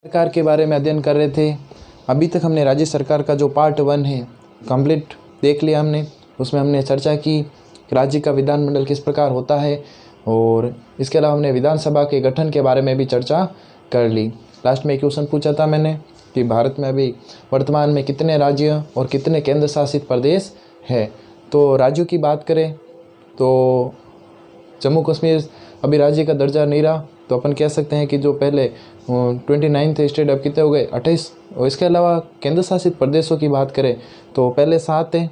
सरकार के बारे में अध्ययन कर रहे थे। अभी तक हमने राज्य सरकार का जो पार्ट 1 है कंप्लीट देख लिया हमने। उसमें हमने चर्चा की राज्य का विधानमंडल किस प्रकार होता है, और इसके अलावा हमने विधानसभा के गठन के बारे में भी चर्चा कर ली। लास्ट में एक क्वेश्चन पूछा था मैंने कि भारत में अभी वर्तमान में कितने राज्य और कितने केंद्र शासित प्रदेश है। तो राज्यों की बात करें तो जम्मू कश्मीर अभी राज्य का दर्जा नहीं रहा, तो अपन कह सकते हैं कि जो पहले 29 थे स्टेट अब कितने हो गए 28। और इसके अलावा केंद्र शासित प्रदेशों की बात करें तो पहले 7 हैं,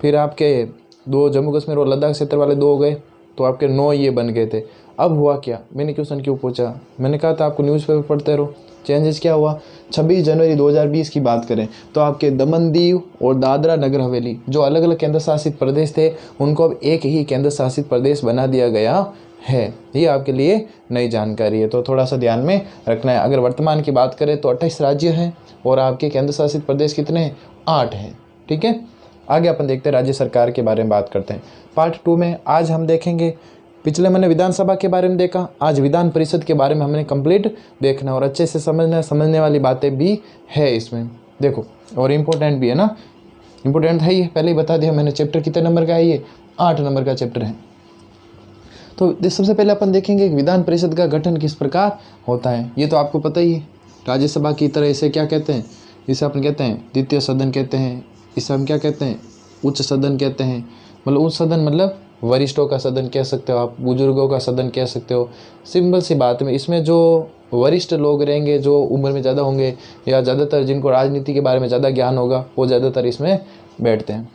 फिर आपके 2 जम्मू कश्मीर और लद्दाख क्षेत्र वाले 2 हो गए, तो आपके 9 ये बन गए थे। अब हुआ क्या, मैंने क्वेश्चन क्यों पूछा, मैंने कहा था आपको न्यूज़पेपर पढ़ते रहो। चेंजेस क्या हुआ, 26 जनवरी 2020 की बात करें तो आपके दमन दीव और दादरा नगर हवेली जो अलग अलग केंद्र शासित प्रदेश थे उनको अब एक ही केंद्र शासित प्रदेश बना दिया गया है। ये आपके लिए नई जानकारी है, तो थोड़ा सा ध्यान में रखना है। अगर वर्तमान की बात करें तो 28 राज्य हैं और आपके केंद्र शासित प्रदेश कितने हैं, 8 हैं। ठीक है, आगे अपन देखते हैं राज्य सरकार के बारे में बात करते हैं। पार्ट 2 में आज हम देखेंगे, पिछले मैंने विधानसभा के बारे में देखा, आज विधान परिषद के बारे में हमने कंप्लीट देखना और अच्छे से समझने वाली बातें भी है इसमें देखो, और इम्पोर्टेंट भी है ना, इम्पोर्टेंट है ये पहले ही बता दिया मैंने। चैप्टर कितने नंबर का है, ये 8 नंबर का चैप्टर है। तो सबसे पहले अपन देखेंगे विधान परिषद का गठन किस प्रकार होता है। ये तो आपको पता ही है, राज्यसभा की तरह इसे क्या कहते हैं, इसे अपन कहते हैं द्वितीय सदन कहते हैं, इसे हम क्या कहते हैं उच्च सदन कहते हैं। मतलब उच्च सदन मतलब वरिष्ठों का सदन कह सकते हो आप, बुजुर्गों का सदन कह सकते हो। सिंपल सी बात में इसमें जो वरिष्ठ लोग रहेंगे, जो उम्र में ज़्यादा होंगे या ज़्यादातर जिनको राजनीति के बारे में ज़्यादा ज्ञान होगा, वो ज़्यादातर इसमें बैठते हैं।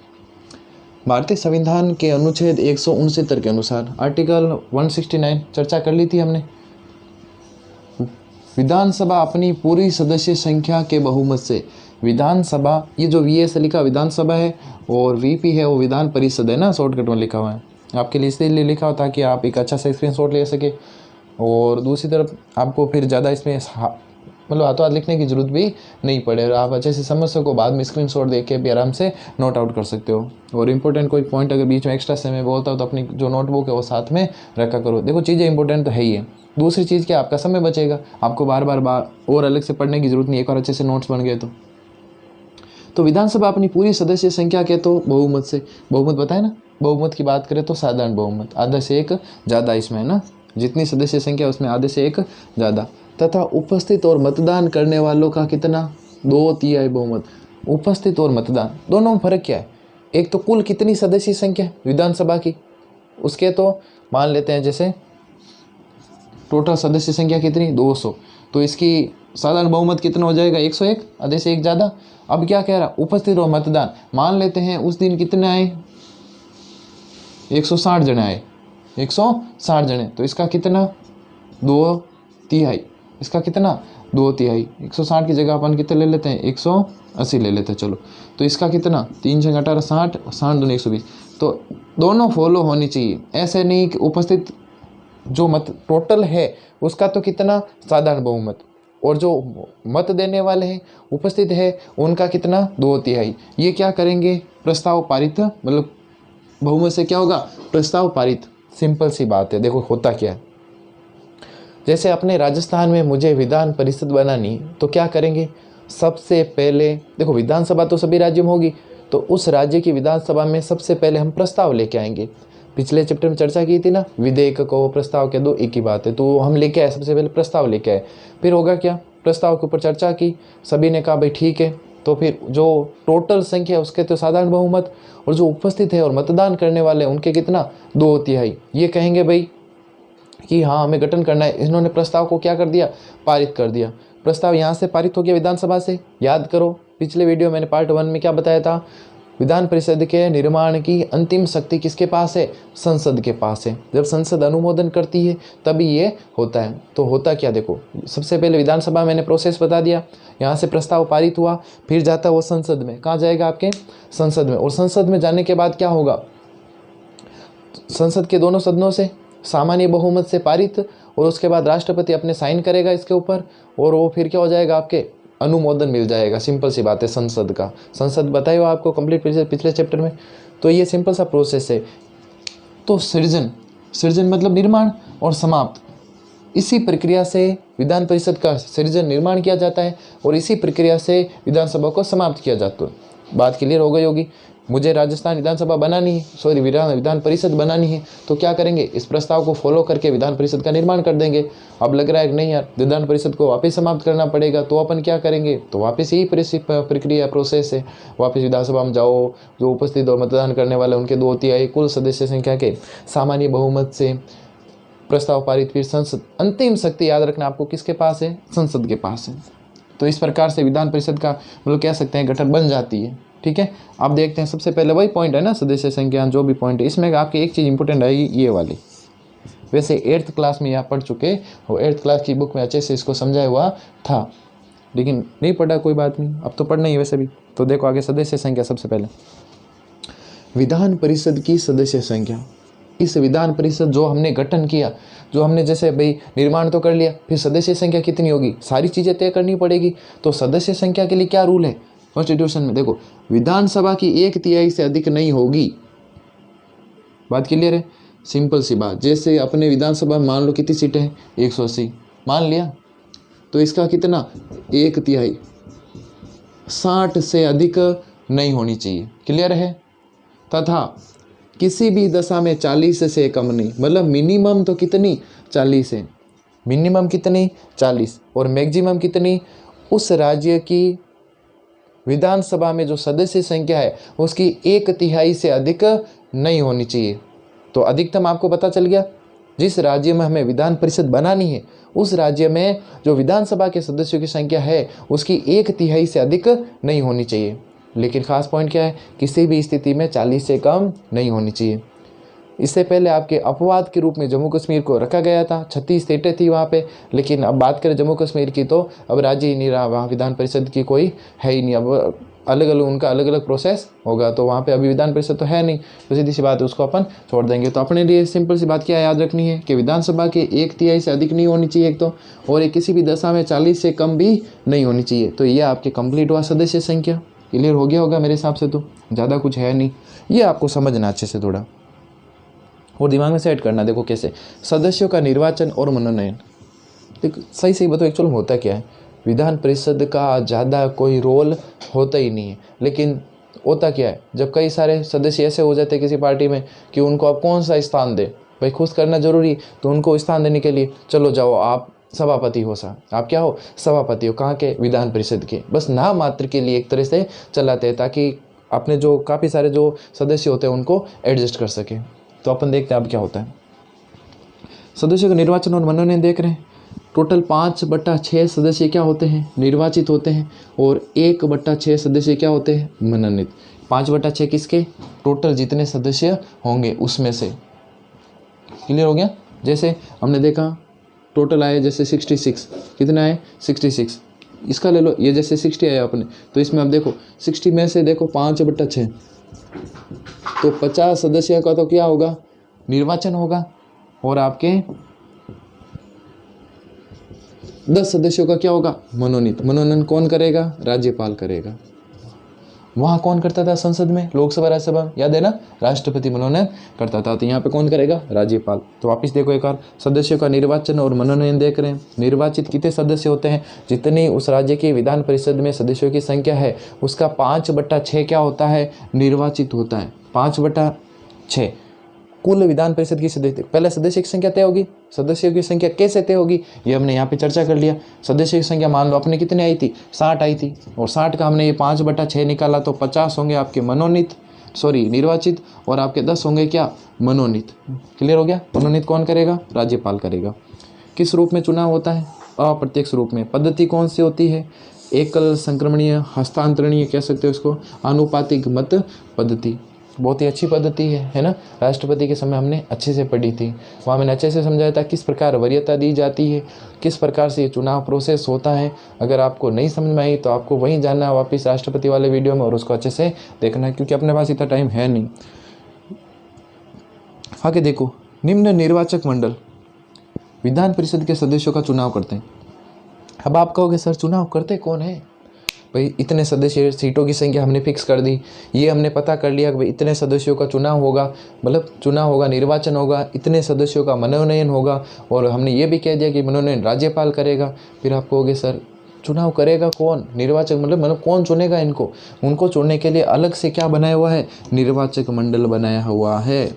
भारतीय संविधान के अनुच्छेद 169 के अनुसार आर्टिकल 169 चर्चा कर ली थी हमने। विधानसभा अपनी पूरी सदस्य संख्या के बहुमत से, विधानसभा ये जो वी से लिखा विधानसभा है और वीपी है वो विधान परिषद है ना, शॉर्टकट में लिखा हुआ है आपके लिए, इसलिए लिखा हुआ ताकि आप एक अच्छा सा स्क्रीनशॉट ले सके। और दूसरी तरफ आपको फिर ज़्यादा इसमें मतलब हाथों हाथ लिखने की जरूरत भी नहीं पड़े और आप अच्छे से समझ सको, बाद में स्क्रीनशॉट देख के भी आराम से नोट आउट कर सकते हो। और इंपॉर्टेंट कोई पॉइंट अगर बीच में एक्स्ट्रा से मैं बोलता हूँ तो अपनी जो नोटबुक है वो साथ में रखा करो। देखो चीज़ें इंपॉर्टेंट तो है ही है, दूसरी चीज़ क्या, आपका समय बचेगा, आपको बार बार और अलग से पढ़ने की जरूरत नहीं, एक बार अच्छे से नोट्स बन गए तो विधानसभा अपनी पूरी सदस्य संख्या के तो बहुमत से, बहुमत बताए ना, बहुमत की बात करें तो साधारण बहुमत, आधे से एक ज़्यादा इसमें है ना, जितनी सदस्य संख्या उसमें आधे से एक ज़्यादा, तथा उपस्थित और मतदान करने वालों का कितना 2/3 बहुमत। उपस्थित और मतदान दोनों में फ़र्क क्या है, एक तो कुल कितनी सदस्य संख्या विधानसभा की, उसके तो मान लेते हैं जैसे टोटल सदस्य संख्या कितनी 200, तो इसकी साधारण बहुमत कितना हो जाएगा 101, आधे से एक ज़्यादा। अब क्या कह रहा, उपस्थित और मतदान, मान लेते हैं उस दिन कितने आए 160 जने आए, 160 जने, तो इसका कितना 2/3, इसका कितना 2/3, 160 की जगह अपन कितने ले लेते हैं 180 ले लेते हैं, चलो तो इसका कितना 3 × 18 60, 60 दूनी 120। तो दोनों फॉलो होनी चाहिए, ऐसे नहीं कि उपस्थित जो मत टोटल है उसका तो कितना साधारण बहुमत, और जो मत देने वाले हैं उपस्थित है उनका कितना 2/3। ये क्या करेंगे, प्रस्ताव पारित, मतलब बहुमत से क्या होगा प्रस्ताव पारित। सिंपल सी बात है, देखो होता क्या है, जैसे अपने राजस्थान में मुझे विधान परिषद बनानी तो क्या करेंगे, सबसे पहले देखो विधानसभा तो सभी राज्यों में होगी, तो उस राज्य की विधानसभा में सबसे पहले हम प्रस्ताव लेके आएंगे। पिछले चैप्टर में चर्चा की थी ना, विधेयक को प्रस्ताव कह दो एक ही बात है, तो हम लेके आए, सबसे पहले प्रस्ताव लेके आए, फिर होगा क्या, प्रस्ताव के ऊपर चर्चा की, सभी ने कहा भाई ठीक है, तो फिर जो टोटल संख्या है उसके तो साधारण बहुमत, और जो उपस्थित है और मतदान करने वाले हैं उनके कितना 2/3, ये कहेंगे भाई कि हाँ हमें गठन करना है। इन्होंने प्रस्ताव को क्या कर दिया, पारित कर दिया। प्रस्ताव यहाँ से पारित हो गया विधानसभा से, याद करो पिछले वीडियो मैंने पार्ट 1 में क्या बताया था, विधान परिषद के निर्माण की अंतिम शक्ति किसके पास है, संसद के पास है। जब संसद अनुमोदन करती है तभी ये होता है। तो होता क्या, देखो सबसे पहले विधानसभा मैंने प्रोसेस बता दिया, यहाँ से प्रस्ताव पारित हुआ, फिर जाता वो संसद में, कहाँ जाएगा आपके संसद में, और संसद में जाने के बाद क्या होगा, संसद के दोनों सदनों से सामान्य बहुमत से पारित, और उसके बाद राष्ट्रपति अपने साइन करेगा इसके ऊपर, और वो फिर क्या हो जाएगा आपके अनुमोदन मिल जाएगा। सिंपल सी बात है, संसद का, संसद बताए हो आपको कंप्लीट पिछले चैप्टर में। तो ये सिंपल सा प्रोसेस है। तो सृजन, सृजन मतलब निर्माण, और समाप्त इसी प्रक्रिया से विधान परिषद का सृजन निर्माण किया जाता है और इसी प्रक्रिया से विधानसभा को समाप्त किया जाता है। बात क्लियर हो गई होगी। मुझे राजस्थान विधानसभा बनानी है, सॉरी विधान परिषद बनानी है, तो क्या करेंगे, इस प्रस्ताव को फॉलो करके विधान परिषद का निर्माण कर देंगे। अब लग रहा है कि नहीं यार विधान परिषद को वापस समाप्त करना पड़ेगा, तो अपन क्या करेंगे, तो वापस यही प्रक्रिया प्रोसेस है, वापस विधानसभा में जाओ, जो उपस्थित और मतदान करने वाले उनके 2/3 कुल सदस्य संख्या के सामान्य बहुमत से प्रस्ताव पारित, फिर संसद, अंतिम शक्ति याद रखना आपको किसके पास है, संसद के पास है। तो इस प्रकार से विधान परिषद का मतलब कह सकते हैं गठन बन जाती है। ठीक है, आप देखते हैं सबसे पहले वही पॉइंट है ना, सदस्य संख्या जो भी पॉइंट है, इसमें आपकी एक चीज़ इंपॉर्टेंट आएगी ये वाली। वैसे 8th क्लास में आप पढ़ चुके हो, 8th क्लास की बुक में अच्छे से इसको समझाया हुआ था, लेकिन नहीं पढ़ा कोई बात नहीं, अब तो पढ़ना ही है वैसे भी। तो देखो आगे सदस्य संख्या, सबसे पहले विधान परिषद की सदस्य संख्या। इस विधान परिषद जो हमने गठन किया, जो हमने जैसे भाई निर्माण तो कर लिया, फिर सदस्य संख्या कितनी होगी, सारी चीज़ें तय करनी पड़ेगी। तो सदस्य संख्या के लिए क्या रूल है कॉन्स्टिट्यूशन में, देखो विधानसभा की 1/3 से अधिक नहीं होगी। बात क्लियर है, सिंपल सी बात। जैसे अपने विधानसभा में मान लो कितनी सीटें हैं, 180 मान लिया, तो इसका कितना 1/3 60 से अधिक नहीं होनी चाहिए। क्लियर है, तथा किसी भी दशा में 40 से कम नहीं, मतलब मिनिमम तो कितनी 40 है, मिनिमम कितनी 40 और मैक्सिमम कितनी, उस राज्य की विधानसभा में जो सदस्य संख्या है उसकी 1/3 से अधिक नहीं होनी चाहिए। तो अधिकतम आपको पता चल गया, जिस राज्य में हमें विधान परिषद बनानी है उस राज्य में जो विधानसभा के सदस्यों की संख्या है उसकी 1/3 से अधिक नहीं होनी चाहिए। लेकिन खास पॉइंट क्या है, किसी भी स्थिति में 40 से कम नहीं होनी चाहिए। इससे पहले आपके अपवाद के रूप में जम्मू कश्मीर को रखा गया था, 36 सीटें थी वहाँ पे, लेकिन अब बात करें जम्मू कश्मीर की तो अब राज्य ही नहीं रहा, वहाँ विधान परिषद की कोई है ही नहीं, अब अलग अलग उनका अलग अलग प्रोसेस होगा, तो वहाँ पे अभी विधान परिषद तो है नहीं, तो सीधी सी बात है उसको अपन छोड़ देंगे। तो अपने लिए सिंपल सी बात क्या याद रखनी है कि विधानसभा के 1/3 से अधिक नहीं होनी चाहिए एक तो, और ये किसी भी दशा में 40 से कम भी नहीं होनी चाहिए। तो ये आपके कंप्लीट हुआ सदस्य संख्या। क्लियर हो गया होगा मेरे हिसाब से, तो ज़्यादा कुछ है नहीं, ये आपको समझना अच्छे से थोड़ा और दिमाग में सेट करना। देखो कैसे सदस्यों का निर्वाचन और मनोनयन, देखो सही बताओ एक्चुअल में होता क्या है, विधान परिषद का ज़्यादा कोई रोल होता ही नहीं है, लेकिन होता क्या है, जब कई सारे सदस्य ऐसे हो जाते हैं किसी पार्टी में कि उनको आप कौन सा स्थान दे, भाई खुश करना जरूरी, तो उनको स्थान देने के लिए चलो जाओ आप सभापति हो, सा आप क्या हो, सभापति हो, कहाँ के, विधान परिषद के, बस नाम मात्र के लिए एक तरह से चलाते हैं ताकि अपने जो काफ़ी सारे जो सदस्य होते हैं उनको एडजस्ट कर सके। तो अपन देखते हैं अब क्या होता है। सदस्यों का निर्वाचन और मनोनयन देख रहे हैं, टोटल 5/6 सदस्य क्या होते हैं, निर्वाचित होते हैं, और 1/6 सदस्य क्या होते हैं, मनोनीत। 5/6 किसके, टोटल जितने सदस्य होंगे उसमें से। क्लियर हो गया, जैसे हमने देखा टोटल आए जैसे 66, कितने आए 66, इसका ले लो, ये जैसे 60 आया अपने, तो इसमें अब देखो 60 में से देखो 5/6, तो 50 सदस्यों का तो क्या होगा, निर्वाचन होगा, और आपके 10 सदस्यों का क्या होगा, मनोनीत। मनोनयन कौन करेगा, राज्यपाल करेगा। वहाँ कौन करता था संसद में, लोकसभा राज्यसभा, याद है ना, राष्ट्रपति मनोनयन करता था, तो यहाँ पे कौन करेगा, राज्यपाल। तो वापस देखो एक बार सदस्यों का निर्वाचन और मनोनयन देख रहे हैं। निर्वाचित कितने सदस्य होते हैं, जितनी उस राज्य की विधान परिषद में सदस्यों की संख्या है उसका 5/6 क्या होता है, निर्वाचित होता है। 5/6 कुल विधान परिषद की सदस्य, पहले सदस्य की संख्या तय होगी, सदस्यों की संख्या कैसे तय होगी ये हमने यहाँ पे चर्चा कर लिया। सदस्यों की संख्या मान लो अपने कितने आई थी, 60 आई थी, और 60 का हमने ये 5/6 निकाला, तो 50 होंगे आपके मनोनीत, सॉरी निर्वाचित, और आपके 10 होंगे क्या, मनोनीत। क्लियर हो गया, मनोनीत कौन करेगा, राज्यपाल करेगा। किस रूप में चुनाव होता है, अप्रत्यक्ष रूप में। पद्धति कौन सी होती है, एकल संक्रमणीय हस्तांतरणीय कह सकते हो उसको, आनुपातिक मत पद्धति। बहुत ही अच्छी पद्धति है ना, राष्ट्रपति के समय हमने अच्छे से पढ़ी थी, वहाँ मैंने अच्छे से समझाया था किस प्रकार वरीयता दी जाती है, किस प्रकार से ये चुनाव प्रोसेस होता है। अगर आपको नहीं समझ में आई तो आपको वहीं जाना है वापस राष्ट्रपति वाले वीडियो में और उसको अच्छे से देखना है, क्योंकि अपने पास इतना टाइम है नहीं। आगे देखो, निम्न निर्वाचक मंडल विधान परिषद के सदस्यों का चुनाव करते हैं। अब आप कहोगे सर चुनाव करते कौन है, भाई इतने सदस्य, सीटों की संख्या हमने फिक्स कर दी, ये हमने पता कर लिया कि भाई इतने सदस्यों का चुनाव होगा, मतलब चुनाव होगा, निर्वाचन होगा, इतने सदस्यों का मनोनयन होगा, और हमने ये भी कह दिया कि मनोनयन राज्यपाल करेगा। फिर आप कहोगे सर चुनाव करेगा कौन, निर्वाचक मतलब कौन चुनेगा इनको? उनको चुनने के लिए अलग से क्या बनाया हुआ है? निर्वाचक मंडल बनाया हुआ है।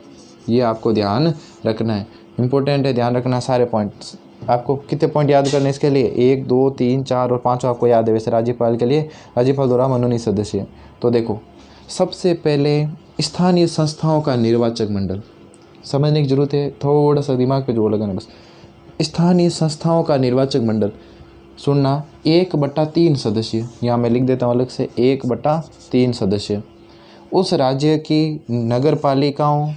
ये आपको ध्यान रखना है, इंपॉर्टेंट है, ध्यान रखना सारे पॉइंट्स। आपको कितने पॉइंट याद करने इसके लिए? 1 2 3 4 और 5 आपको याद है। वैसे राज्यपाल के लिए राज्यपाल द्वारा मनोनीत सदस्य। तो देखो, सबसे पहले स्थानीय संस्थाओं का निर्वाचक मंडल समझने की जरूरत है, थोड़ा सा दिमाग पे जोर लगाना बस। स्थानीय संस्थाओं का निर्वाचक मंडल सुनना, 1/3 सदस्य, यहाँ मैं लिख देता हूँ अलग से, 1/3 सदस्य उस राज्य की नगर पालिकाओं,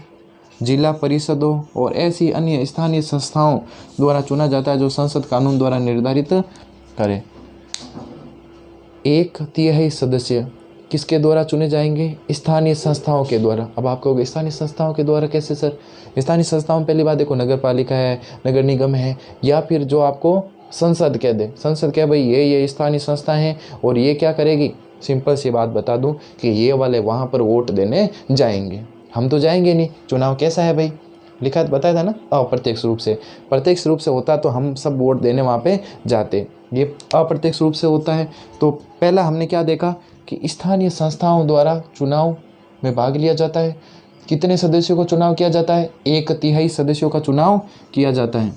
जिला परिषदों और ऐसी अन्य स्थानीय संस्थाओं द्वारा चुना जाता है जो संसद कानून द्वारा निर्धारित करे। 1/3 सदस्य किसके द्वारा चुने जाएंगे? स्थानीय संस्थाओं के द्वारा। अब आप कहोगे स्थानीय संस्थाओं के द्वारा कैसे सर? स्थानीय संस्थाओं में पहली बात देखो, नगर पालिका है, नगर निगम है, या फिर जो आपको संसद कह दे। संसद क्या भाई, ये स्थानीय संस्था हैं, और ये क्या करेगी? सिंपल सी बात बता दूं कि ये वाले वहाँ पर वोट देने जाएंगे, हम तो जाएंगे नहीं। चुनाव कैसा है भाई, लिखा बताया था ना, अप्रत्यक्ष रूप से। प्रत्यक्ष रूप से होता तो हम सब वोट देने वहाँ पे जाते, ये अप्रत्यक्ष रूप से होता है। तो पहला हमने क्या देखा कि स्थानीय संस्थाओं द्वारा चुनाव में भाग लिया जाता है। कितने सदस्यों का चुनाव किया जाता है? 1/3 सदस्यों का चुनाव किया जाता है।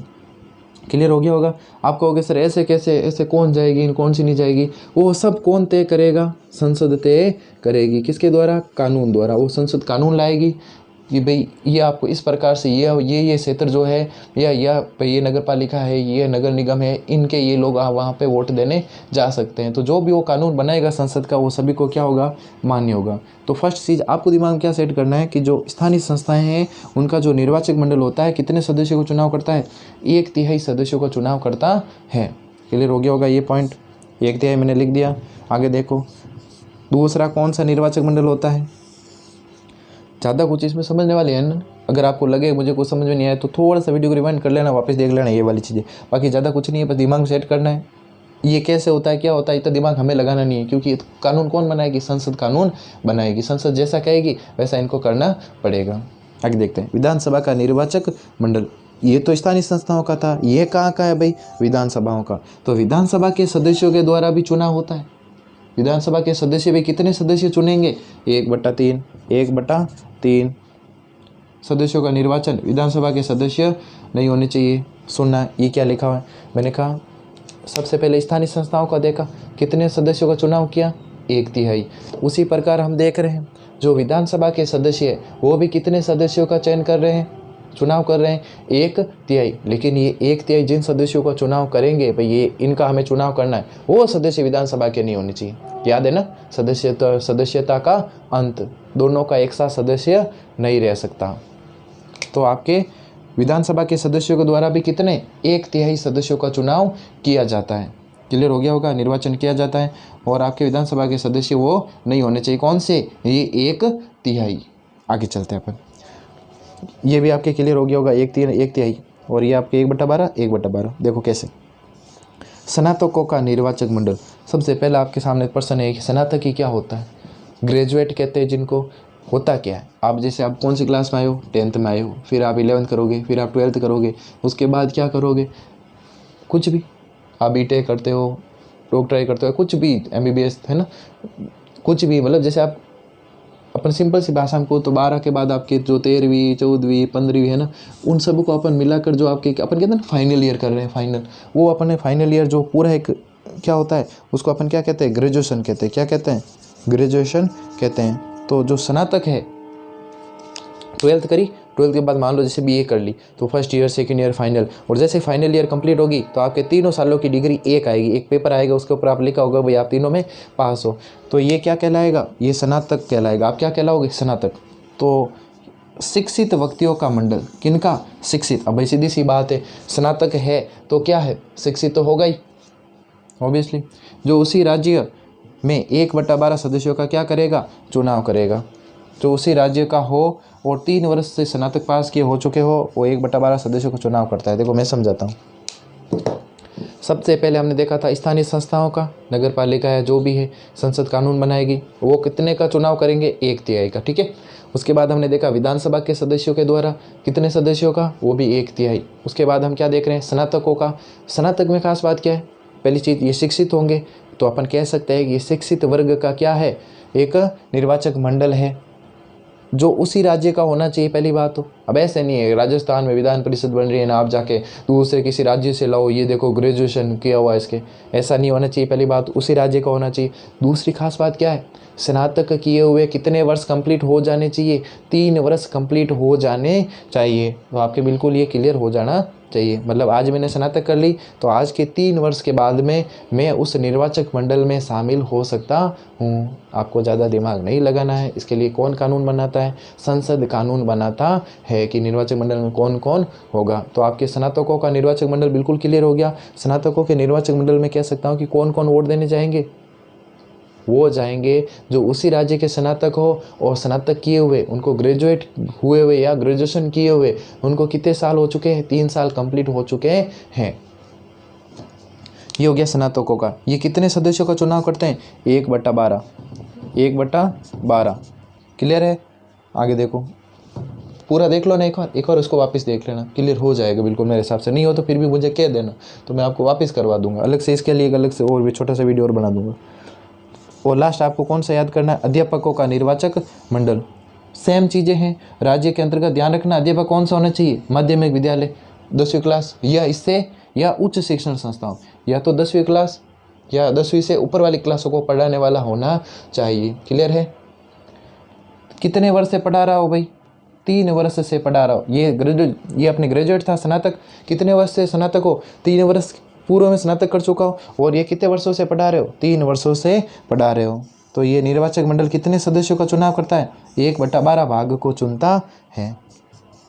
क्लियर हो गया होगा? आप कहोगे सर ऐसे कैसे, ऐसे कौन जाएगी, कौन सी नहीं जाएगी? वो सब कौन तय करेगा? संसद तय करेगी। किसके द्वारा? कानून द्वारा। वो संसद कानून लाएगी कि भाई ये आपको इस प्रकार से ये क्षेत्र जो है, या भाई ये नगर पालिका है, ये नगर निगम है, इनके ये लोग वहाँ पे वोट देने जा सकते हैं। तो जो भी वो कानून बनाएगा संसद का, वो सभी को क्या होगा? मान्य होगा। तो फर्स्ट चीज़ आपको दिमाग में क्या सेट करना है कि जो स्थानीय संस्थाएं हैं उनका जो निर्वाचक मंडल होता है कितने सदस्यों को चुनाव करता है? 1/3 सदस्यों का चुनाव करता है। क्लियर हो गया होगा ये पॉइंट? 1/3 मैंने लिख दिया। आगे देखो, दूसरा कौन सा निर्वाचक मंडल होता है? ज़्यादा कुछ इसमें समझने वाले हैं ना। अगर आपको लगे मुझे कुछ समझ में नहीं आया तो थोड़ा सा वीडियो को रिवाइंड कर लेना, वापस देख लेना ये वाली चीज़ें। बाकी ज़्यादा कुछ नहीं है, बस दिमाग में सेट करना है ये कैसे होता है, क्या होता है, इतना दिमाग हमें लगाना नहीं है, क्योंकि कानून कौन बनाएगी? संसद कानून बनाएगी। संसद जैसा कहेगी वैसा इनको करना पड़ेगा। आगे देखते हैं, विधानसभा का निर्वाचक मंडल। ये तो स्थानीय संस्थाओं का था, ये कहाँ का है भाई? विधानसभाओं का। तो विधानसभा के सदस्यों के द्वारा भी चुनाव होता है। विधानसभा के सदस्य भी कितने सदस्य चुनेंगे? 1/3 सदस्यों का निर्वाचन। विधानसभा के सदस्य नहीं होने चाहिए। सुनना, ये क्या लिखा हुआ है? मैंने कहा सबसे पहले स्थानीय संस्थाओं का देखा, कितने सदस्यों का चुनाव किया? 1/3। उसी प्रकार हम देख रहे हैं जो विधानसभा के सदस्य है वो भी कितने सदस्यों का चयन कर रहे हैं, चुनाव कर रहे हैं? 1/3। लेकिन ये 1/3 जिन सदस्यों का चुनाव करेंगे भाई, ये इनका हमें चुनाव करना है, वो सदस्य विधानसभा के नहीं होने चाहिए। याद है ना, सदस्यता का अंत, दोनों का एक साथ सदस्य नहीं रह सकता। तो आपके विधानसभा के सदस्यों के द्वारा भी कितने? 1/3 सदस्यों का चुनाव किया जाता है। क्लियर हो गया होगा? निर्वाचन किया जाता है। और आपके विधानसभा के सदस्य वो नहीं होने चाहिए। कौन से? ये 1/3। आगे चलते हैं अपन, ये भी आपके क्लियर हो गया होगा। 1/3 और ये आपके 1/12 1/12। देखो कैसे, स्नातकों का निर्वाचक मंडल। सबसे पहला आपके सामने प्रश्न है कि स्नातक ही क्या होता है? ग्रेजुएट कहते हैं जिनको। होता क्या है? आप जैसे आप कौन सी क्लास में आए हो? 10th में आए हो, फिर आप 11th करोगे, फिर आप 12th करोगे, उसके बाद क्या करोगे? कुछ भी, आप BTech करते हो, डॉक्टरी करते हो, कुछ भी, MBBS है ना, कुछ भी, मतलब जैसे आप अपन सिंपल सी भाषा में को तो 12 के बाद आपके जो 13वीं 14वीं 15वीं है ना, उन सब को अपन मिलाकर जो आपके अपन कहते हैं ना फाइनल ईयर कर रहे हैं, फाइनल, वो अपन फाइनल ईयर जो पूरा एक क्या होता है उसको अपन क्या कहते हैं? ग्रेजुएशन कहते हैं। क्या कहते हैं? ग्रेजुएशन कहते हैं। तो जो स्नातक है, 12th करी, 12th के बाद मान लो जैसे BA कर ली तो first year, second year, final, और जैसे फाइनल ईयर कंप्लीट होगी तो आपके तीनों सालों की डिग्री एक आएगी, एक पेपर आएगा, उसके ऊपर आप लिखा होगा भाई आप तीनों में पास हो, तो ये क्या कहलाएगा? ये स्नातक कहलाएगा। आप क्या कहलाओगे? स्नातक। तो शिक्षित व्यक्तियों का मंडल, किनका? शिक्षित। अब भाई सीधी सी बात है, स्नातक है तो क्या है? शिक्षित तो होगा ही ऑब्वियसली। जो उसी राज्य में 1/12 सदस्यों का क्या करेगा? चुनाव करेगा। जो उसी राज्य का हो और 3 वर्ष से स्नातक पास किए हो चुके हो, वो 1/12 सदस्यों का चुनाव करता है। देखो मैं समझाता हूँ। सबसे पहले हमने देखा था स्थानीय संस्थाओं का, नगर पालिका है जो भी है, संसद कानून बनाएगी, वो कितने का चुनाव करेंगे, 1/3 का, ठीक है। उसके बाद हमने देखा विधानसभा के सदस्यों के द्वारा कितने सदस्यों का, वो भी 1/3। उसके बाद हम क्या देख रहे हैं, स्नातकों का। स्नातक में खास बात क्या है, पहली चीज़ ये शिक्षित होंगे, तो अपन कह सकते हैं कि ये शिक्षित वर्ग का क्या है, एक निर्वाचक मंडल है जो उसी राज्य का होना चाहिए, पहली बात तो। अब ऐसे नहीं है राजस्थान में विधान परिषद बन रही है ना, आप जाके दूसरे किसी राज्य से लाओ, ये देखो ग्रेजुएशन किया हुआ है इसके, ऐसा नहीं होना चाहिए। पहली बात उसी राज्य का होना चाहिए। दूसरी खास बात क्या है, स्नातक किए हुए कितने वर्ष कंप्लीट हो जाने चाहिए, 3 वर्ष कंप्लीट हो जाने चाहिए। तो आपके बिल्कुल ये क्लियर हो जाना चाहिए। मतलब आज मैंने स्नातक कर ली तो आज के 3 वर्ष के बाद में मैं उस निर्वाचक मंडल में शामिल हो सकता हूँ। आपको ज़्यादा दिमाग नहीं लगाना है। इसके लिए कौन कानून बनाता है, संसद कानून बनाता है कि निर्वाचक मंडल में कौन कौन होगा। तो आपके स्नातकों का निर्वाचक मंडल बिल्कुल क्लियर हो गया। स्नातकों के निर्वाचक मंडल में कह सकता हूँ कि कौन कौन वोट देने जाएंगे, वो जाएंगे जो उसी राज्य के स्नातक हो और स्नातक किए हुए, उनको ग्रेजुएट हुए हुए या ग्रेजुएशन किए हुए, उनको कितने साल हो चुके हैं, 3 साल कंप्लीट हो चुके हैं। ये हो गया स्नातकों का। ये कितने सदस्यों का चुनाव करते हैं, 1/12, 1/12। क्लियर है। आगे देखो, पूरा देख लो ना, एक बार उसको वापस देख लेना, क्लियर हो जाएगा बिल्कुल मेरे हिसाब से। नहीं हो तो फिर भी मुझे कह देना, तो मैं आपको वापस करवा दूंगा अलग से। इसके लिए एक अलग से और भी छोटा सा वीडियो और बना दूंगा। और लास्ट आपको कौन सा याद करना है, अध्यापकों का निर्वाचक मंडल। सेम चीज़ें हैं राज्य के अंतर्गत। ध्यान रखना, अध्यापक कौन सा होना चाहिए, माध्यमिक विद्यालय 10वीं क्लास या इससे, या उच्च शिक्षण संस्थाओं, या तो 10वीं क्लास या 10वीं से ऊपर वाली क्लासों को पढ़ाने वाला होना चाहिए। क्लियर है। कितने वर्ष से पढ़ा रहा हो भाई, 3 वर्ष से पढ़ा रहा हो। ये अपने ग्रेजुएट था, स्नातक कितने वर्ष से स्नातक हो, 3 वर्ष पूर्व में स्नातक कर चुका हो। और ये कितने वर्षों से पढ़ा रहे हो, 3 वर्षों से पढ़ा रहे हो। तो ये निर्वाचक मंडल कितने सदस्यों का चुनाव करता है, 1/12 भाग को चुनता है।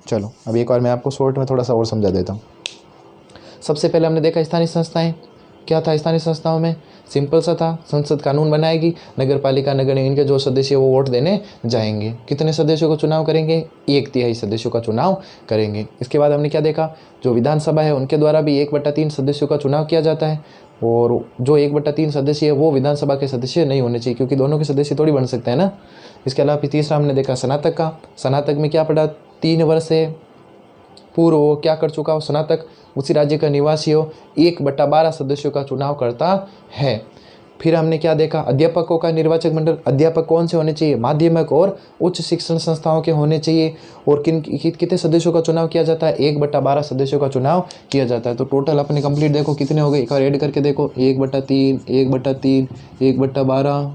चलो अब एक बार मैं आपको शॉर्ट में थोड़ा सा और समझा देता हूँ। सबसे पहले हमने देखा स्थानीय संस्थाएं। क्या था स्थानीय संस्थाओं में, सिंपल सा था, संसद कानून बनाएगी, नगर पालिका नगर निगम के जो सदस्य वो वोट देने जाएंगे। कितने सदस्यों का चुनाव करेंगे, 1/3 सदस्यों का चुनाव करेंगे। इसके बाद हमने क्या देखा, जो विधानसभा है उनके द्वारा भी 1/3 सदस्यों का चुनाव किया जाता है। और जो 1/3 सदस्य है वो विधानसभा के सदस्य नहीं होने चाहिए, क्योंकि दोनों के सदस्य थोड़ी बन सकते हैं ना। इसके अलावा फिर तीसरा हमने देखा स्नातक का। स्नातक में क्या पढ़ा, 3 वर्ष से पूर्व वो क्या कर चुका हो, स्नातक, उसी राज्य का निवासी हो, 1/12 सदस्यों का चुनाव करता है। फिर हमने क्या देखा, अध्यापकों का निर्वाचक मंडल। अध्यापक कौन से होने चाहिए, माध्यमिक और उच्च शिक्षण संस्थाओं के होने चाहिए। और कितने सदस्यों का चुनाव किया जाता है, 1/12 सदस्यों का चुनाव किया जाता है। तो टोटल अपने कंप्लीट देखो कितने हो गए, एक बार ऐड करके देखो, 1/3, 1/3, 1/12,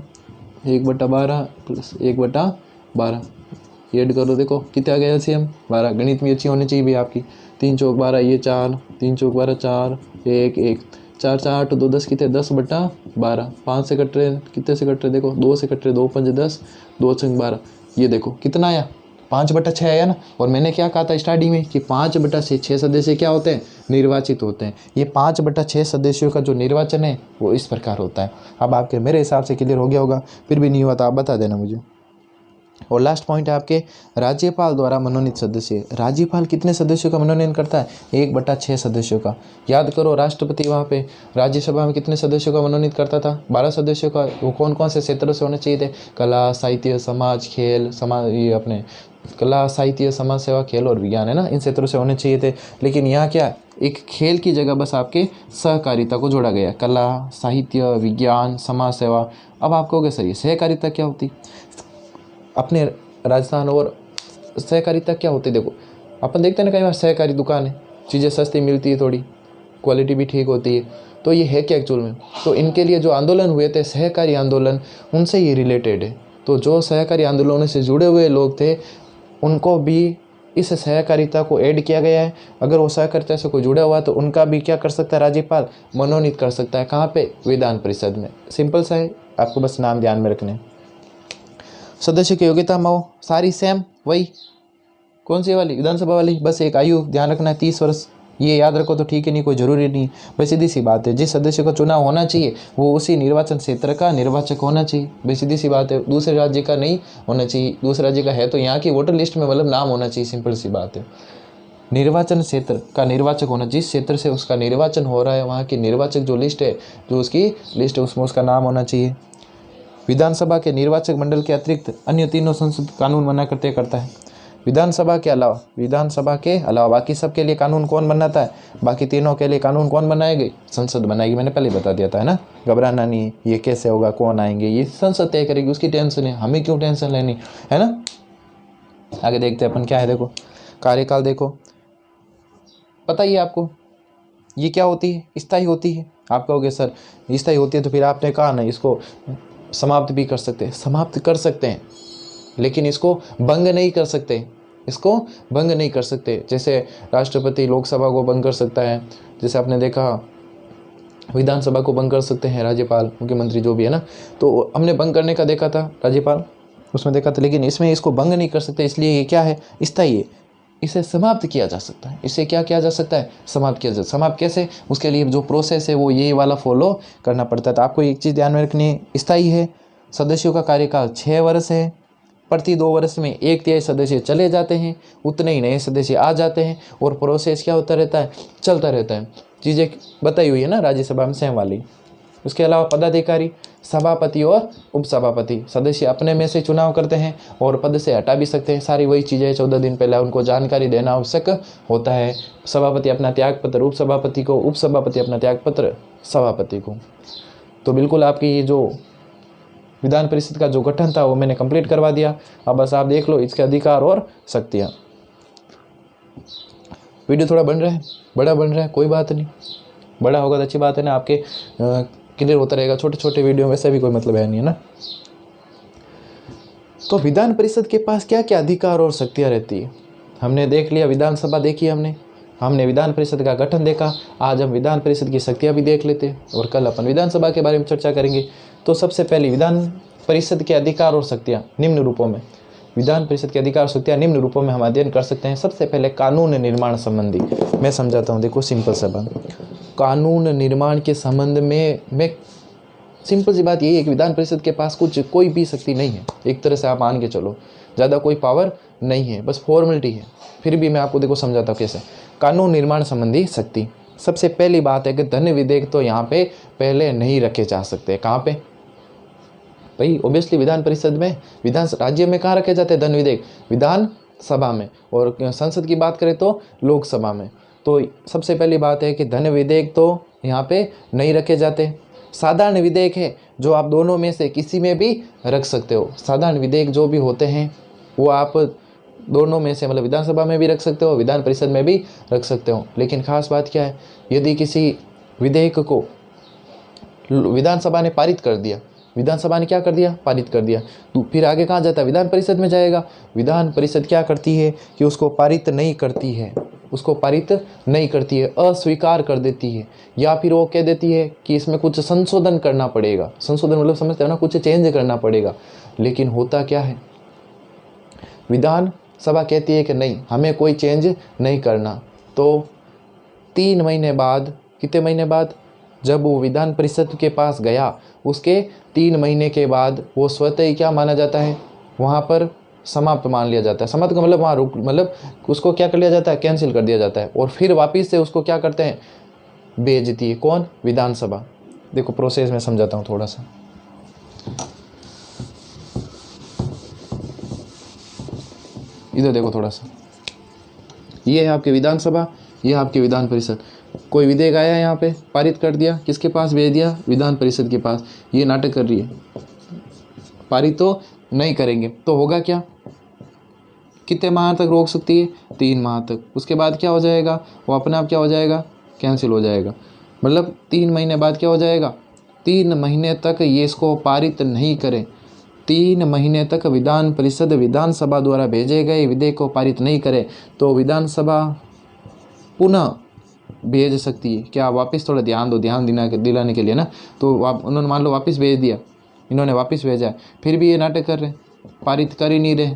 1/12 प्लस 1/12 ऐड करो, देखो कितने आ गए एलसीएम, 12। गणित में अच्छी होनी चाहिए भी आपकी। 3 चौक 12, ये 4, 3 चौक 12, 4, 1, 1, 4, 4, 8, 2, 10 कितने, 10/12। 5 से कट रहे, कितने से कट रहे देखो, 2 से कट रहे, 2 5 10, 2 6 12। ये देखो कितना आया, 5/6 आया ना। और मैंने क्या कहा था स्टार्टिंग में कि 5/6 सदस्य क्या होते हैं, निर्वाचित होते हैं। ये 5/6 सदस्यों का जो निर्वाचन है वो इस प्रकार होता है। अब आपके मेरे हिसाब से क्लियर हो गया होगा, फिर भी नहीं हुआ तो आप बता देना मुझे। और लास्ट पॉइंट है आपके राज्यपाल द्वारा मनोनीत सदस्य। राज्यपाल कितने सदस्यों का मनोनयन करता है, 1/6 सदस्यों का। याद करो, राष्ट्रपति वहाँ पे राज्यसभा में कितने सदस्यों का मनोनीत करता था, 12 सदस्यों का। वो कौन कौन से क्षेत्रों से होने चाहिए थे, कला साहित्य समाज खेल समाज, ये अपने कला साहित्य समाज सेवा खेल और विज्ञान है ना, इन क्षेत्रों से होने चाहिए थे। लेकिन यहाँ क्या, एक खेल की जगह बस आपके सहकारिता को जोड़ा गया, कला साहित्य विज्ञान समाज सेवा। अब आप कहोगे सर ये सहकारिता क्या होती, अपने राजस्थान और सहकारिता क्या होती, देखो अपन देखते हैं ना कई बार सहकारी दुकान है, चीज़ें सस्ती मिलती है, थोड़ी क्वालिटी भी ठीक होती है। तो ये है क्या एक्चुअल में, तो इनके लिए जो आंदोलन हुए थे सहकारी आंदोलन, उनसे ये रिलेटेड है। तो जो सहकारी आंदोलनों से जुड़े हुए लोग थे उनको भी इस सहकारिता को ऐड किया गया है। अगर वो सहकारिता से कोई जुड़ा हुआ है तो उनका भी क्या कर सकता है, राज्यपाल मनोनीत कर सकता है। कहाँ पे, विधान परिषद में। सिंपल सा है, आपको बस नाम ध्यान में रखने। सदस्य की योग्यता माओ सारी सेम, वही कौन सी वाली, विधानसभा वाली। बस एक आयु ध्यान रखना है 30 वर्ष, ये याद रखो तो ठीक है, नहीं कोई ज़रूरी नहीं। बस सीधी सी बात है, जिस सदस्य का चुनाव होना चाहिए वो उसी निर्वाचन क्षेत्र का निर्वाचक होना चाहिए। बस सीधी सी बात है, दूसरे राज्य का नहीं होना चाहिए। दूसरे राज्य का है तो यहाँ की वोटर लिस्ट में मतलब नाम होना चाहिए, सिंपल सी बात है। निर्वाचन क्षेत्र का निर्वाचक होना, जिस क्षेत्र से उसका निर्वाचन हो रहा है वहाँ की निर्वाचक जो लिस्ट है, जो उसकी लिस्ट है उसमें उसका नाम होना चाहिए। विधानसभा के निर्वाचक मंडल के अतिरिक्त अन्य तीनों संसद कानून बना करता है। विधानसभा के अलावा बाकी सब के लिए कानून कौन बनाता है? बाकी तीनों के लिए कानून कौन बनाएगी? संसद बनाएगी। मैंने पहले बता दिया था, है ना, घबराना नहीं। ये कैसे होगा, कौन आएंगे, ये संसद तय करेगी, उसकी टेंशन है, हमें क्यों टेंशन लेनी, है ना। आगे देखते हैं अपन क्या है। देखो कार्यकाल, देखो पता ही है आपको ये क्या होती है, स्थायी होती है। आप कहोगे सर स्थायी होती है तो फिर आपने कहा ना इसको समाप्त भी कर सकते हैं। समाप्त कर सकते हैं लेकिन इसको भंग नहीं कर सकते, इसको भंग नहीं कर सकते। जैसे राष्ट्रपति लोकसभा को भंग कर सकता है, जैसे आपने देखा विधानसभा को भंग कर सकते हैं राज्यपाल, मुख्यमंत्री जो भी है ना। तो हमने भंग करने का देखा था राज्यपाल, उसमें देखा था, लेकिन इसमें इसको भंग नहीं कर सकते, इसलिए ये क्या है, स्थायी है। इसे समाप्त किया जा सकता है। इसे क्या किया जा सकता है? समाप्त किया जा सकता है। समाप्त कैसे? उसके लिए जो प्रोसेस है वो ये वाला फॉलो करना पड़ता है। तो आपको एक चीज़ ध्यान में रखनी है, स्थायी है, सदस्यों का कार्यकाल 6 वर्ष है, प्रति 2 वर्ष में 1/3 सदस्य चले जाते हैं, उतने ही नए सदस्य आ जाते हैं, और प्रोसेस क्या होता रहता है, चलता रहता है। चीज़ें बताई हुई है ना राज्यसभा में सेम वाली। उसके अलावा पदाधिकारी, सभापति और उपसभापति, सदस्य अपने में से चुनाव करते हैं और पद से हटा भी सकते हैं। सारी वही चीज़ें 14 दिन पहले उनको जानकारी देना आवश्यक होता है। सभापति अपना त्यागपत्र उपसभापति को, उपसभापति अपना त्यागपत्र सभापति को। तो बिल्कुल आपकी ये जो विधान परिषद का जो गठन था वो मैंने कंप्लीट करवा दिया। अब बस आप देख लो इसके अधिकार और शक्तियाँ। वीडियो थोड़ा बड़ा बन रहा है, कोई बात नहीं, बड़ा होगा तो अच्छी बात है ना, आपके क्लियर होता रहेगा। छोटे छोटे वीडियो में वैसे भी कोई मतलब है नहीं, है ना। तो विधान परिषद के पास क्या क्या अधिकार और शक्तियाँ रहती है हमने देख लिया। विधानसभा देखी हमने विधान परिषद का गठन देखा। आज हम विधान परिषद की शक्तियाँ भी देख लेते हैं और कल अपन विधानसभा के बारे में चर्चा करेंगे। तो सबसे पहले विधान परिषद के अधिकार और शक्तियाँ निम्न रूपों में, विधान परिषद के अधिकार शक्तियाँ निम्न रूपों में हम अध्ययन कर सकते हैं। सबसे पहले कानून निर्माण संबंधी मैं समझाता हूँ। देखो सिंपल सा बात, कानून निर्माण के संबंध में मैं सिंपल सी बात यही है कि विधान परिषद के पास कोई भी शक्ति नहीं है। एक तरह से आप मान के चलो, ज़्यादा कोई पावर नहीं है, बस फॉर्मेलिटी है। फिर भी मैं आपको देखो समझाता हूँ कैसे। कानून निर्माण संबंधी शक्ति, सबसे पहली बात है कि धन विधेयक तो यहाँ पे पहले नहीं रखे जा सकते। कहाँ पे भाई? ऑब्वियसली विधान परिषद में, विधान राज्य में कहाँ रखे जाते हैं धन विधेयक? विधान सभा में। और संसद की बात करें तो लोकसभा में। तो सबसे पहली बात है कि धन विधेयक तो यहाँ पे नहीं रखे जाते। साधारण विधेयक है जो आप दोनों में से किसी में भी रख सकते हो। साधारण विधेयक जो भी होते हैं वो आप दोनों में से, मतलब विधानसभा में भी रख सकते हो, विधान परिषद में भी रख सकते हो। लेकिन खास बात क्या है, यदि किसी विधेयक को विधानसभा ने पारित कर दिया, विधानसभा ने क्या कर दिया, पारित कर दिया, तो फिर आगे कहाँ जाता है? विधान परिषद में जाएगा। विधान परिषद क्या करती है कि उसको पारित नहीं करती है, उसको पारित नहीं करती है, अस्वीकार कर देती है, या फिर वो कह देती है कि इसमें कुछ संशोधन करना पड़ेगा। संशोधन मतलब समझते हो ना, कुछ चेंज करना पड़ेगा। लेकिन होता क्या है, विधान सभा कहती है कि नहीं, हमें कोई चेंज नहीं करना। तो 3 महीने बाद, कितने महीने बाद, जब वो विधान परिषद के पास गया, उसके 3 महीने के बाद वो स्वतः ही क्या माना जाता है, वहाँ पर समाप्त मान लिया जाता है। समाप्त का मतलब वहाँ रुक, मतलब उसको क्या कर लिया जाता है, कैंसिल कर दिया जाता है। और फिर वापस से उसको क्या करते हैं, भेजती है कौन? विधानसभा। देखो प्रोसेस में समझाता हूँ थोड़ा सा। इधर देखो थोड़ा सा, ये है आपकी विधानसभा, ये है आपकी विधान परिषद। कोई विधेयक आया यहाँ पे, पारित कर दिया, किसके पास भेज दिया? विधान परिषद के पास। ये नाटक कर रही है, पारित तो नहीं करेंगे, तो होगा क्या, कितने माह तक रोक सकती है? 3 माह तक। उसके बाद क्या हो जाएगा, वो अपने आप क्या हो जाएगा, कैंसिल हो जाएगा। मतलब 3 महीने बाद क्या हो जाएगा, 3 महीने तक ये इसको पारित नहीं करें, 3 महीने तक विधान परिषद विधानसभा द्वारा भेजे गए विधेयक को पारित नहीं करे तो विधानसभा पुनः भेज सकती है। क्या वापस? थोड़ा ध्यान दो, ध्यान दिलाने के लिए ना। तो उन्होंने मान लो वापस भेज दिया, इन्होंने वापस भेजा, फिर भी ये नाटक कर रहे, पारित कर ही नहीं रहे,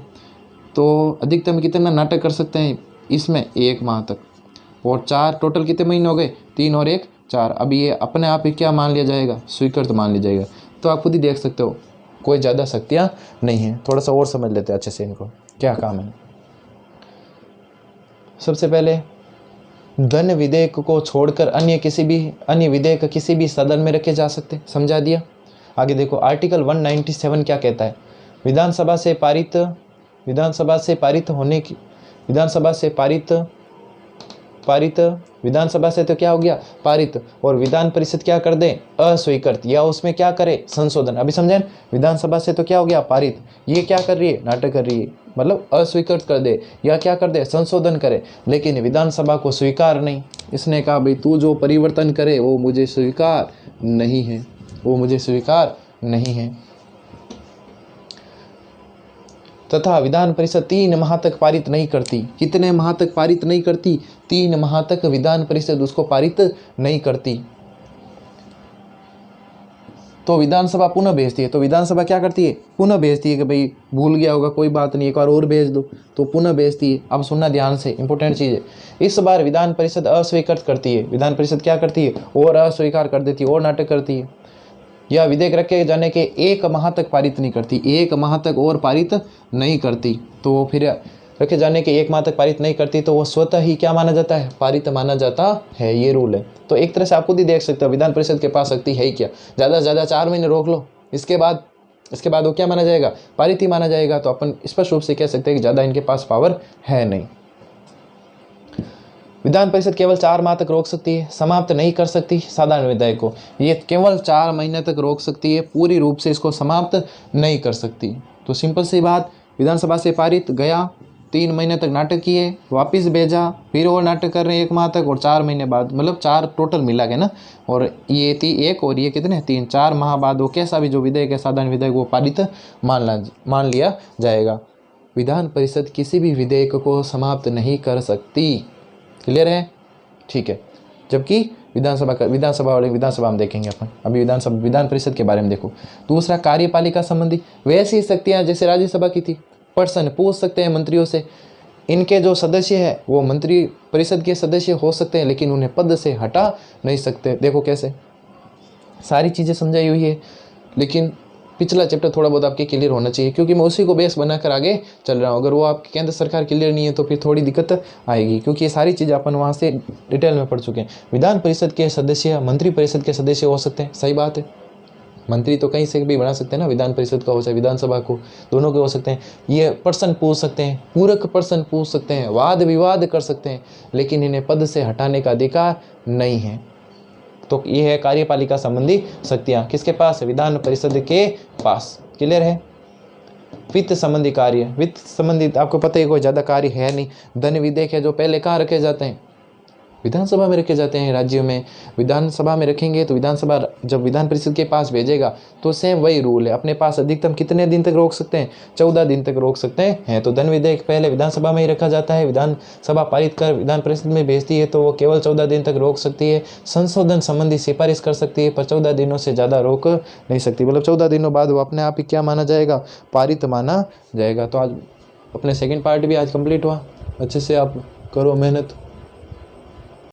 तो अधिकतम कितना नाटक कर सकते हैं इसमें? 1 माह तक। और 4 टोटल कितने महीने हो गए? 3 और 1 4। अभी ये अपने आप ही क्या मान लिया जाएगा, स्वीकृत मान लिया जाएगा। तो आप खुद ही देख सकते हो कोई ज़्यादा शक्तियाँ नहीं है। थोड़ा सा और समझ लेते हैं अच्छे से इनको, क्या काम है। सबसे पहले धन विधेयक को छोड़कर अन्य विधेयक किसी भी सदन में रखे जा सकते, समझा दिया। आगे देखो आर्टिकल 197 क्या कहता है, विधानसभा से पारित विधानसभा से तो क्या हो गया, पारित, और विधान परिषद क्या कर दे, अस्वीकृत, या उसमें क्या करे, संशोधन। अभी समझे, विधानसभा से तो क्या हो गया, पारित, ये क्या कर रही है, नाटक कर रही है, मतलब अस्वीकृत कर दे या क्या कर दे, संशोधन करे, लेकिन विधानसभा को स्वीकार नहीं। इसने कहा भाई तू जो परिवर्तन करे वो मुझे स्वीकार नहीं है, वो मुझे स्वीकार नहीं है। तथा विधान परिषद 3 माह तक पारित नहीं करती। कितने माह तक पारित नहीं करती, 3 माह तक विधान परिषद उसको पारित नहीं करती। तो विधानसभा पुनः भेजती है, तो विधानसभा क्या करती है, पुनः भेजती है कि भाई भूल गया होगा, कोई बात नहीं, एक बार और भेज दो, तो पुनः भेजती है। अब सुनना ध्यान से, इंपॉर्टेंट चीज़ है। इस बार विधान परिषद अस्वीकृत करती है, विधान परिषद क्या करती है, और अस्वीकार कर देती है, और नाटक करती है। यह विधेयक रखे जाने के 1 माह तक पारित नहीं करती, 1 माह तक और पारित नहीं करती, तो फिर रखे जाने के 1 माह तक पारित नहीं करती तो वो स्वतः ही क्या माना जाता है, पारित माना जाता है। ये रूल है। तो एक तरह से आप खुद ही देख सकते हो विधान परिषद के पास शक्ति है ही क्या, ज़्यादा से ज़्यादा 4 महीने रोक लो, इसके बाद वो क्या माना जाएगा, पारित ही माना जाएगा। तो अपन स्पष्ट रूप से कह सकते हैं कि ज़्यादा इनके पास पावर है नहीं। विधान परिषद केवल 4 माह तक रोक सकती है, समाप्त नहीं कर सकती साधारण विधेयक को। ये केवल 4 महीने तक रोक सकती है, पूरी रूप से इसको समाप्त नहीं कर सकती। तो सिंपल सी बात, विधानसभा से पारित गया, 3 महीने तक नाटक किए, वापस भेजा, फिर और नाटक कर रहे हैं 1 माह तक, और 4 महीने बाद, मतलब 4 टोटल मिला के ना, और ये थी 1 और ये कितने 3, 4 माह बाद वो कैसा भी जो विधेयक है, साधारण विधेयक, वो पारित मान लिया जाएगा। विधान परिषद किसी भी विधेयक को समाप्त नहीं कर सकती। क्लियर है, ठीक है। जबकि विधानसभा में देखेंगे अपन, अभी विधान परिषद के बारे में देखो। दूसरा, कार्यपालिका संबंधी वैसी शक्तियां जैसे राज्यसभा की थी। पर्सन पूछ सकते हैं मंत्रियों से, इनके जो सदस्य है वो मंत्री परिषद के सदस्य हो सकते हैं, लेकिन उन्हें पद से हटा नहीं सकते। देखो कैसे सारी चीज़ें समझाई हुई है, लेकिन पिछला चैप्टर थोड़ा बहुत आपके क्लियर होना चाहिए, क्योंकि मैं उसी को बेस बनाकर आगे चल रहा हूँ। अगर वो आपकी केंद्र सरकार क्लियर नहीं है तो फिर थोड़ी दिक्कत आएगी, क्योंकि ये सारी चीज़ अपन वहाँ से डिटेल में पढ़ चुके हैं। विधान परिषद के सदस्य मंत्री परिषद के सदस्य हो सकते हैं, सही बात है। मंत्री तो कहीं से भी बना सकते हैं ना, विधान परिषद का हो चाहे विधानसभा को, दोनों के हो सकते हैं। ये पर्सन पूछ सकते हैं, पूरक पर्सन पूछ सकते हैं, वाद विवाद कर सकते हैं, लेकिन इन्हें पद से हटाने का अधिकार नहीं है। तो ये है कार्यपालिका संबंधी शक्तियां किसके पास है, विधान परिषद के पास। क्लियर है। वित्त संबंधी कार्य, वित्त संबंधित आपको पता है कोई ज़्यादा कार्य है नहीं। धन विधेयक है जो पहले कहाँ रखे जाते हैं, विधानसभा में रखे जाते हैं। राज्यों में विधानसभा में रखेंगे तो विधानसभा जब विधान परिषद के पास भेजेगा तो सेम वही रूल है, अपने पास अधिकतम कितने दिन तक रोक सकते हैं, 14 दिन तक रोक सकते हैं। तो धन विधेयक पहले विधानसभा में ही रखा जाता है, विधानसभा पारित कर विधान परिषद में भेजती है तो वो केवल 14 दिन तक रोक सकती है। संशोधन संबंधी सिफारिश कर सकती है, पर 14 दिनों से ज़्यादा रोक नहीं सकती। मतलब 14 दिनों बाद वो अपने आप ही क्या माना जाएगा, पारित माना जाएगा। तो आज अपने सेकेंड पार्ट भी आज कंप्लीट हुआ। अच्छे से आप करो मेहनत।